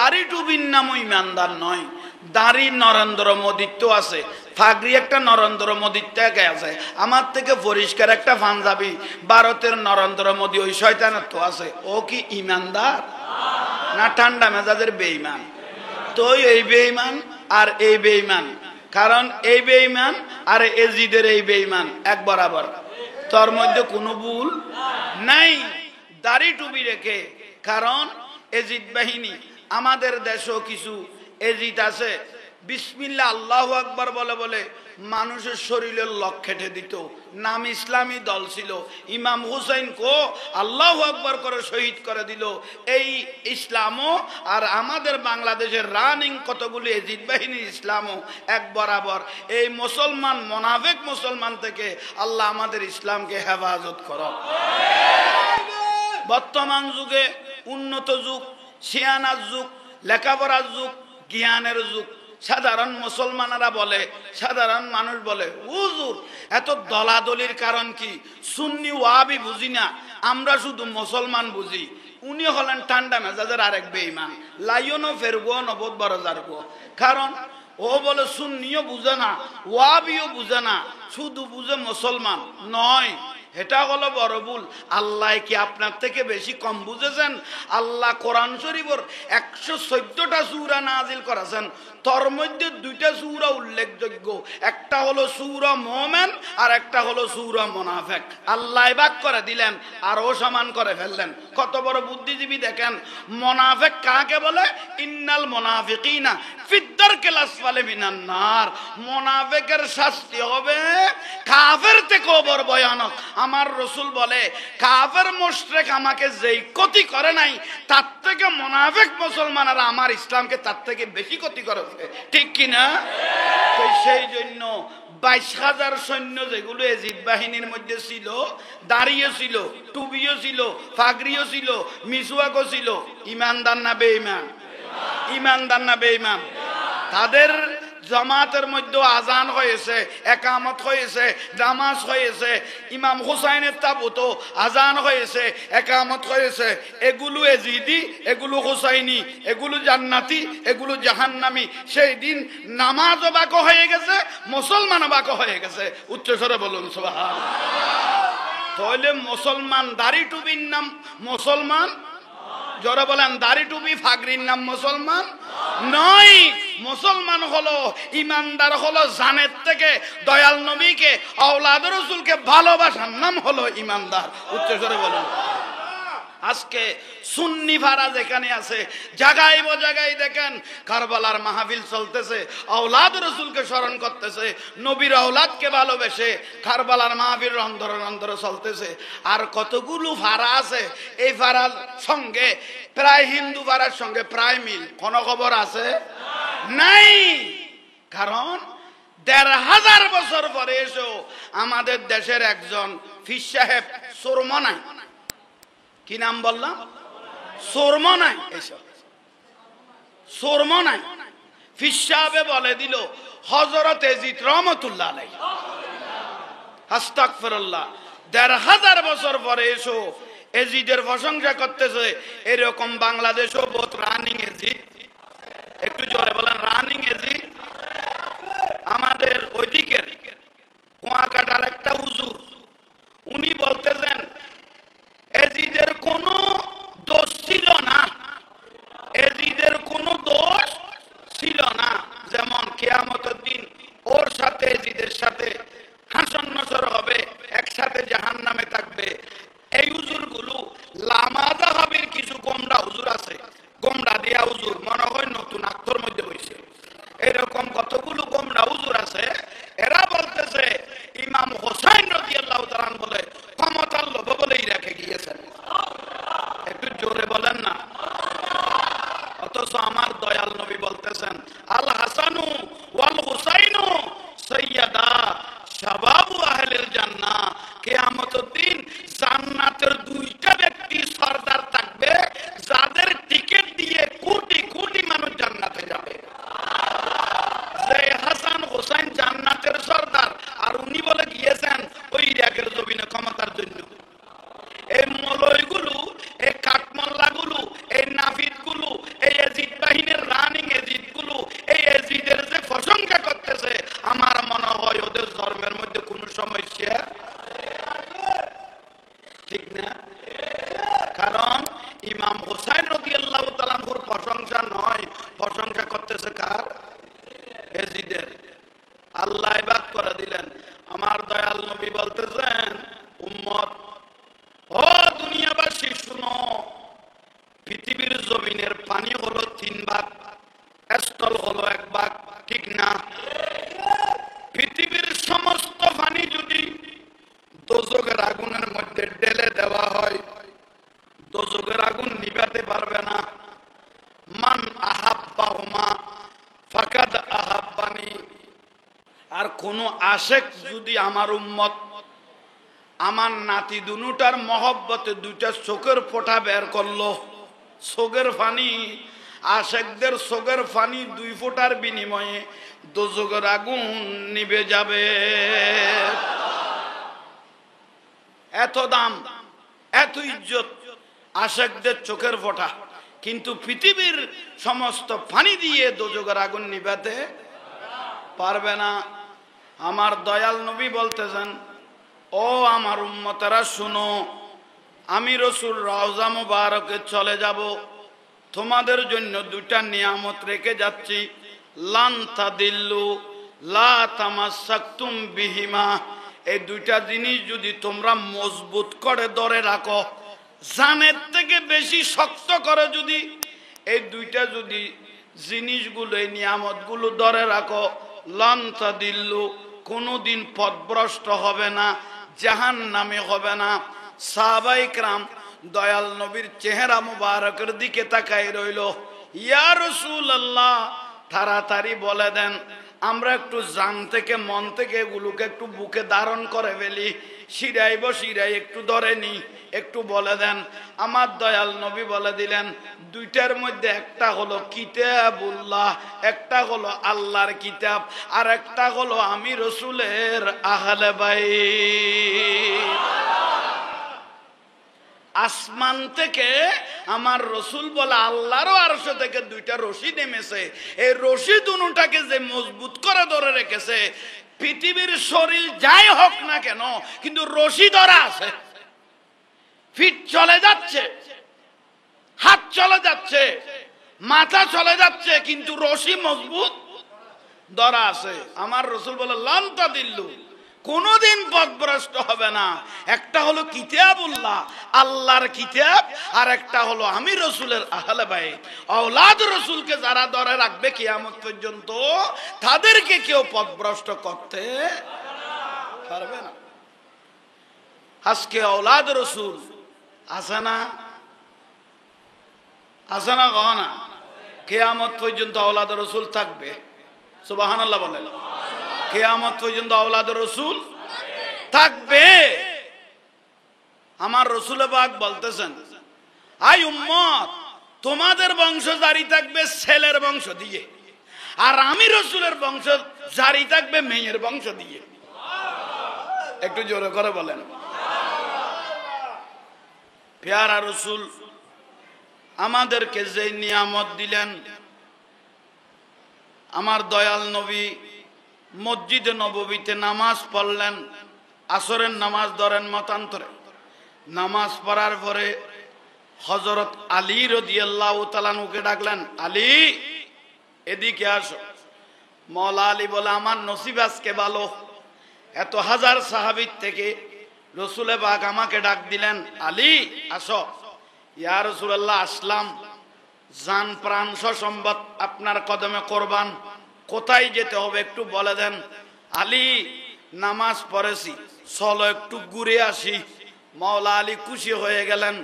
দাড়ি টুপির নামও ইমানদার নয়। দাড়ি নরেন্দ্র মোদির তো আছে, ফাগরি একটা নরেন্দ্র মোদির থেকে আছে, আমার থেকে পরিষ্কার একটা পাঞ্জাবি ভারতের নরেন্দ্র মোদি ওই শয়তানের তো আছে। ও কি ইমানদার না ঠান্ডা মেজাজের বেঈমান? তো এই বেঈমান আর এই বেঈমান, কারণ এই বেঈমান আর এজিদের এই বেঈমান এক বরাবর, তোর মধ্যে কোনো ভুল নাই। দাড়ি টুপি রেখে, কারণ এজিদ বাহিনী আমাদের দেশেও কিছু এজিদ আছে, বিসমিল্লাহ আল্লাহু আকবার বলে বলে মানুষের শরীরের লক কেটে দিত। নাম ইসলামী দল ছিল, ইমাম হুসাইন কো আল্লাহু আকবার করে শহীদ করে দিল। এই ইসলামও আর আমাদের বাংলাদেশের রানিং কতগুলি এজিদ বাহিনীর ইসলামও এক বরাবর। এই মুসলমান মুনাফিক মুসলমান থেকে আল্লাহ আমাদের ইসলামকে হেফাজত করো। বর্তমান যুগে উন্নত যুগ, শিয়ানার যুগ, লেখাপড়ার যুগ, জ্ঞানের যুগ। সাধারণ মুসলমানেরা বলে, সাধারণ মানুষ বলে, হুজুর এত দলাদলির কারণ কি? সুন্নি ওয়াহাবি বুঝি না, আমরা শুধু মুসলমান বুঝি। উনি হলেন ঠান্ডা মেজাজের আরেক বেঈমান, লাইনও ফেরগো নবদ বরজারগো। কারণ ও বলে সুন্নিও বুঝে না, ওয়াহাবিও বুঝে না, শুধু বুঝে মুসলমান নয়। এটা হলো বড় ভুল। আল্লাহ কি আপনার থেকে বেশি কম বুঝেছেন? আল্লাহ কোরআন শরীফের 114টা সূরা নাজিল করেছেন, তার মধ্যে 2টা সূরা উল্লেখযোগ্য, একটা হলো সূরা মুমিন আর একটা হলো সূরা মুনাফিক। আল্লাহ ভাগ করে দিলেন আর ও সমান করে ফেললেন। কত বড় বুদ্ধিজীবী দেখেন। মুনাফিক কাকে বলে? ইন্নাল মুনাফিকিনা ফিদ্দারকিল আসফালি মিনান নার। মুনাফিকের শাস্তি হবে কাফের থেকেও বড় ভয়ানক। আমার রাসূল বলে, কাফের মুশরিক আমাকে যেই ক্ষতি করে নাই, তার থেকে মুনাফিক মুসলমানরা আমার ইসলামকে তার থেকে বেশি ক্ষতি করেছে। ঠিক কিনা? তো সেই জন্য 22,000 সৈন্য যেগুলো এজিদ বাহিনীর মধ্যে ছিল, দাঁড়িয়ে ছিল, টুবিও ছিল, ফাগরিও ছিল, মিসওয়াকও ছিল, ইমানদার না বেঈমান? ইমানদার না বেঈমান? তাদের জামাতের মধ্যে আজান হয়েছে, একামত হয়েছে, নামাজ হয়েছে, ইমাম হুসাইনের তাবুতো আজান হয়েছে, একামত হয়েছে। এগুলো এজিদি, এগুলো হুসাইনি, এগুলো জান্নাতি, এগুলো জাহান্নামি। সেই দিন নামাজও বাক হয়ে গেছে, মুসলমানও বাক হয়ে গেছে। উচ্চস্বরে বলুন সুবহানাল্লাহ। তাহলে মুসলমান দাড়ি টুপির নাম মুসলমান? জোরে বলেন, দাড়ি টুপি ফাগরির নাম মুসলমান নয়। মুসলমান হলো, ইমানদার হলো জানের থেকে দয়াল নবীকে, আওলাদ রাসূলকে ভালোবাসার নাম হলো ইমানদার। উচ্চস্বরে বলুন। আজকে সুন্নি ভাড়া যেখানে আছে, জায়গায় জায়গায় দেখেন কারবালার মাহফিল চলতেছে, আওলাদ রাসূলকে স্মরণ করতেছে, নবীর আওলাদকে ভালোবেসে কারবালার মাহফিল অন্তরে অন্তরে চলতেছে। আর কতগুলো ভাড়া আছে, এই ভাড়ার সঙ্গে প্রায় হিন্দু ভাড়ার সঙ্গে প্রায় মিল। কোন খবর আছে? নাই। কারণ ১৫০০ বছর পরে এসেও আমাদের দেশের একজন পীর সাহেব সুরমনাই, কি নাম বললাম? সুরমনাই। এসব সুরমনাই পীর সাহেবে বলে দিল হযরত এজিদ রহমাতুল্লাহ আলাইহি। আস্তাগফিরুল্লাহ। ১৫০০ বছর পরে এসো এজিদের প্রশংসা করতেছে। এরকম বাংলাদেশও বহুত রানিং এজিদ। একটু জোরে বলেন, রানিং এজিদ। আমাদের ওইদিকের কুয়াকাটার একটা হুজুর, উনি বলতেছেন এজিদের কোনো দোষ ছিল না, এজিদের কোনো দোষ ছিল না। যেমন কিয়ামতের দিন ওর সাথে এজিদের সাথে হাসর নসর হবে, একসাথে জাহান্নামে থাকবে। এই হুজুরগুলো লামাযাহাবের কিছু গোমরা হুজুর আছে, গোমরা দিয়া হুজুর, মনে হয় নতুন আক্তর মধ্যে হয়েছে। এরকম কতগুলো গোমরা হুজুর আছে, এরা বলতেছে ইমাম হোসাইন রাদিয়াল্লাহু তাআলা বলে ক্ষমতার লোভে বলেই রেখে গিয়েছেন। একটু জোরে বলেন না। অথচ আমার দয়াল নবী বলতেছেন আল হাসানু ওয়াল হুসাইনু সাইয়্যিদা শাবাবু আহলিল জান্নাহ। কিয়ামতের দিন জান্নাতের 2টা ব্যক্তি সরদার থাকবে, যাদের টিকেট দিয়ে কোটি কোটি মানুষ জান্নাতে যাবে। যে হাসান হোসেন জান্নাতের সরদার, আর উনি বলে গিয়েছেন ওই ইরাকের জমিনে ক্ষমতার জন্য। এই মলয়গুলো, এই কাঠমোল্লাগুলো, এই নাফিদগুলো, এই এজিদ বাহিনী প্রশংসা করতেছে, আমার মনে হয় ওদের ধর্মের মধ্যে কোনো সমস্যা ঠিক না। কারণ ইমাম হুসাইন রাদিয়াল্লাহু তাআলা আনহুর প্রশংসা নয়, প্রশংসা করতেছে কার? ইয়াজিদের। আল্লাহ ইবাদ করে দিলেন। আমার দয়াল নবী বলতেছেন, উম্মত ও দুনিয়াবাসী শুনো, পৃথিবীর জমিনের পানি হলো 3 ভাগ, স্থল হলো 1 ভাগ, ঠিক না? পৃথিবীর সমস্ত পানি যদি দোজখের আগুনের মধ্যে ঢেলে দেওয়া হয়, দোজখের আগুন নিভাতে পারবে না। মান আহাব্বাহুমা ফাকাদ আহাব্বানি। আর কোন আশেক যদি আমার উম্মত আমার নাতি দুনুটার মহব্বতে 2টা চোখের ফোঁটা বের করলো, চোখের পানি, আশেকদের চোখের পানি 2 ফোঁটার বিনিময়ে দোজখের আগুন নিভে যাবে। এত দাম, এত ইজ্জত আশেকদের চোখের ফোঁটা, কিন্তু পৃথিবীর সমস্ত পানি দিয়ে দোজখের আগুন নিভাতে পারবে না। আমার দয়াল নবী বলতেছেন, ও আমার উম্মতেরা শুনো, আমি রাসূল রওজা মুবারকে চলে যাব, তোমাদের জন্য 2টা নিয়ামত রেখে যাচ্ছি। লান তাদিল্লু লা তামাসসাকতুম বিহিমা। এই 2টা জিনিস যদি তোমরা মজবুত করে ধরে রাখো, জানের থেকে বেশি শক্ত করে যদি এই 2টা যদি জিনিসগুলো, এই নিয়ামতগুলো ধরে রাখো, লান তাদিল্লু, কোনোদিন পথভ্রষ্ট হবে না, জাহান্নামে হবে না। সাহাবায়ে কেরাম দয়াল নবীর চেহারা মুবারকের দিকে তাকাই রইল। ইয়া রাসূলুল্লাহ, তাড়াতাড়ি বলে দেন, আমরা একটু জান থেকে মন থেকে এগুলোকে একটু বুকে ধারণ করে ফেলি, শিরাইব শিরাই একটু ধরে নি, একটু বলে দেন। আমার দয়াল নবী বলে দিলেন, 2টার মধ্যে একটা হলো কিতাবুল্লাহ, একটা হলো আল্লাহর কিতাব, আর একটা হলো আমি রাসূলের আহলে বাইত। আসমান থেকে আমার রসুল বলে আল্লাহরও আরশ থেকে 2টা রশি নেমেছে। এই রশি দুটাকে যে মজবুত করে ধরে রেখেছে, পৃথিবীর শরীর যাই হোক না কেন, কিন্তু রশি ধরা আছে। ফিট চলে যাচ্ছে, হাত চলে যাচ্ছে, মাথা চলে যাচ্ছে, কিন্তু রশি মজবুত ধরা আছে। আমার রসুল বলে লান তাদিল্লু, কোনদিন পথভ্রষ্ট হবে না। একটা হলো কিতাবুল্লাহ, আল্লাহর কিতাব, আর একটা হলো আমি রাসূলের আহলে বাইত। আওলাদ রাসূলকে যারা ধরে রাখবে কিয়ামত পর্যন্ত, তাদেরকে কেউ পথভ্রষ্ট করতে পারবে না। আজকে আওলাদ রাসূল আছে না? আছে না? গহনা কিয়ামত পর্যন্ত আওলাদ রাসূল থাকবে। সুবহানাল্লাহ বলেন। কিয়ামত পর্যন্ত আওলাদ রাসূল থাকবে। আমার রাসূল পাক বলতেছেন, আই উম্মত, তোমাদের বংশ জারি থাকবে ছেলের বংশ দিয়ে, আর আমি রাসূলের বংশ জারি থাকবে মেয়ের বংশ দিয়ে। একটু জোরে করে বলেন। প্যারা রাসূল আমাদেরকে যে নিয়ামত দিলেন, আমার দয়াল নবী মসজিদে নববীতে নামাজ পড়লেন, আসরের নামাজ ধরেন মতান্তরে। নামাজ পড়ার পরে হযরত আলী রাদিয়াল্লাহু তাআলা আনহুকে ডাকলেন, আলী এদিকে আসো। মওলা আলী বলে, আমার নসিব আজকে ভালো, এত হাজার সাহাবীর থেকে রাসূলে পাক আমাকে ডাক দিলেন, আলী আসো। ইয়া রাসূলুল্লাহ, আসলাম। জান প্রাণ সম্পদ আপনার কদমে কোরবান, কোথায় যেতে হবে একটু বলে দেন। আলী, নামাজ পড়েছি, চলো একটু ঘুরে আসি। মাওলা আলী খুশি হয়ে গেলেন,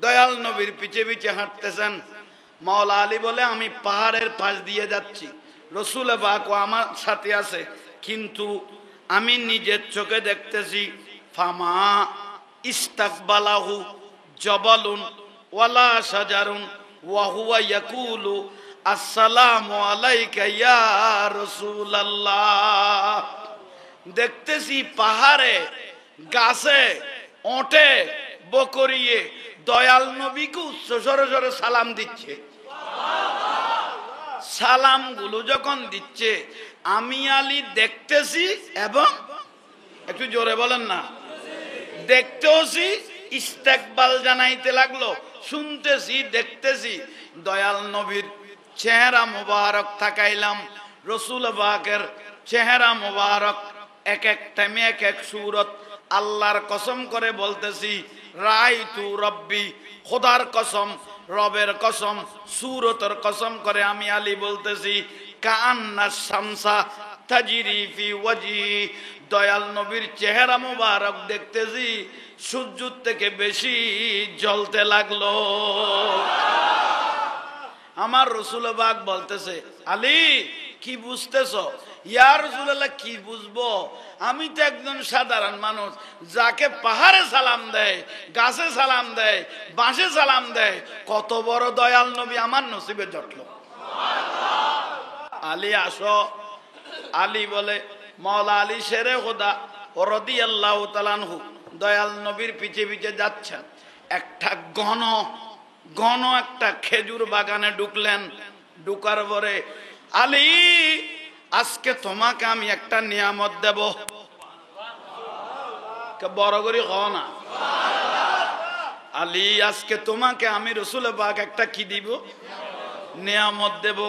দয়াল নবীর পিছে পিছে হাঁটতেছেন। মাওলা আলী বলে, আমি পাহাড়ের পাশ দিয়ে যাচ্ছি, রাসূল পাক আমার সাথে আছে, কিন্তু আমি নিজের চোখে দেখতেছি ফামা ইস্তাকবালাহু জবালুন ওয়ালা শাজারুন ওয়া হুয়া ইয়াকুলু আসসালামু আলাইকা ইয়া রাসূলুল্লাহ। দেখতেছি পাহাড়ে, গাছে, ওটে, বকরিয়ে দয়াল নবীকে উচ্চ স্বরে স্বরে সালাম দিচ্ছে। সালামগুলো যখন দিচ্ছে আমি আলী দেখতেছি এবং একটু জোরে বলেন না, দেখতেছি, ইস্তেকবাল জানাইতে লাগলো, শুনতেছি, দেখতেছি। দয়াল নবীর চেহারা মুবারক তাকাইলাম, রসুল পাকের চেহারা মুবারক এক এক টাইমে এক এক সুরত। আল্লাহর কসম করে বলতেছি, রাইতু রব্বি, খোদার কসম, রবের কসম, সুরতের কসম করে আমি আলী বলতেছি, কান্না শামসা তাজরি ফি ওয়াজহি, দয়াল নবীর চেহারা মুবারক দেখতেছি সূর্য থেকে বেশি জ্বলতে লাগলো। আমার রসুল পাক বলতেছে, আলী কি বুঝতেছ? ইয়া রাসূলুল্লাহ, কি বুঝবো? আমি তো একজন সাধারণ মানুষ, যাকে পাহাড়ে সালাম দেয়, গাছে সালাম দেয়, বাঁশে সালাম দেয়, কত বড় দয়াল নবী আমার নসিবে জটলো। আলী আসো। আলী বলে, মাওলা আলী শেরে খোদা রাদিয়াল্লাহু তাআলা আনহু দয়াল নবীর পিছে পিছে যাচ্ছেন। একটা ঘন একটা খেজুর বাগানে ঢুকলেন। ঢুকার পরে, আলী আজকে তোমাকে আমি একটা নিয়ামত দেব। বড় করে কও না। আলী আজকে তোমাকে আমি রসুল পাক একটা কি দিব? নিয়ামত দেব।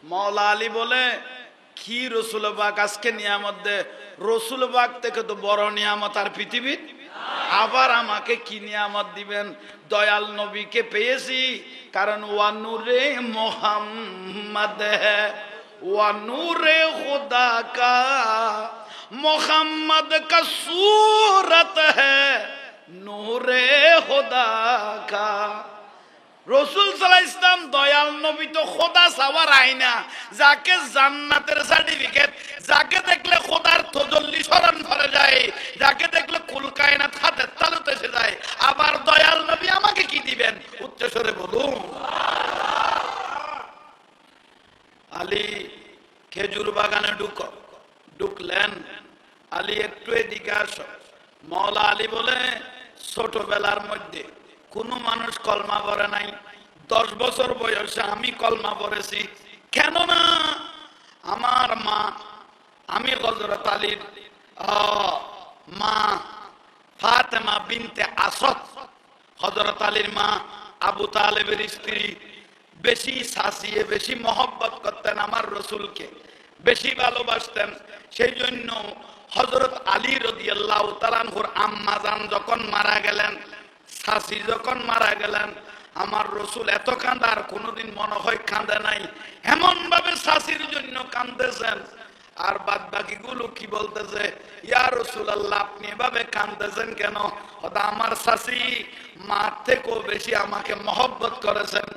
মাওলা আলী বলে, কি রসুল পাক আজকে নিয়ামত দে? রসুল পাক থেকে তো বড় নিয়ামত আর পৃথিবীর, আবার আমাকে কি নিয়ামত দিবেন? দয়াল নবীকে পেয়েছি, কারণ ওয়া নূরে মোহাম্মদ হ্যায়, ওয়া নূরে খুদা কা মোহাম্মদ কা सूरत है नूरे खुदा का। রসুল সাল্লাল্লাহু আলাইহি ওয়াসাল্লাম দয়াল নবী তো খোদা সাওয়ার আয়না, যাকে জান্নাতের সার্টিফিকেট, যাকে দেখলে খোদার তজল্লি স্মরণ করে যায়, যাকে দেখলে কুল কায়নাত হাতের তালুতে এসে যায়। আবার দয়াল নবী আমাকে কি দিবেন? উচ্চস্বরে বলুন। আলী খেজুর বাগানে ঢুকলেন। আলী একটু এদিকে আসো। মাওলা আলী বলে, ছোটবেলার মধ্যে কোন মানুষ কলমা পড়ে নাই, 10 বছর বয়সে আমি কলমা পড়েছি। কেননা আমার মা, আমি হযরত আলীর মা ফাতেমা বিনতে আসাদ, হযরত আলীর মা, আবু তালেবের স্ত্রী, বেশি শাসিয়ে বেশি মহব্বত করতেন আমার রসুলকে, বেশি ভালোবাসতেন। সেই জন্য হযরত আলী রাদিয়াল্লাহু তাআলা আনহুর আম্মা জান যখন মারা গেলেন, শাসি যখন মারা গেলেন, আমার রসুল এত কাঁদা আর কোনোদিন মনে হয় কাঁদে নাই। এমন ভাবে শাসির জন্য কাঁদতেছেন। আর বাদ বাকি গুলো কি বলতেছে, ইয়া রাসূলুল্লাহ আপনি এভাবে কাঁদতেছেন কেন? ওটা আমার শাসি মার থেকেও বেশি আমাকে মহব্বত করেছেন।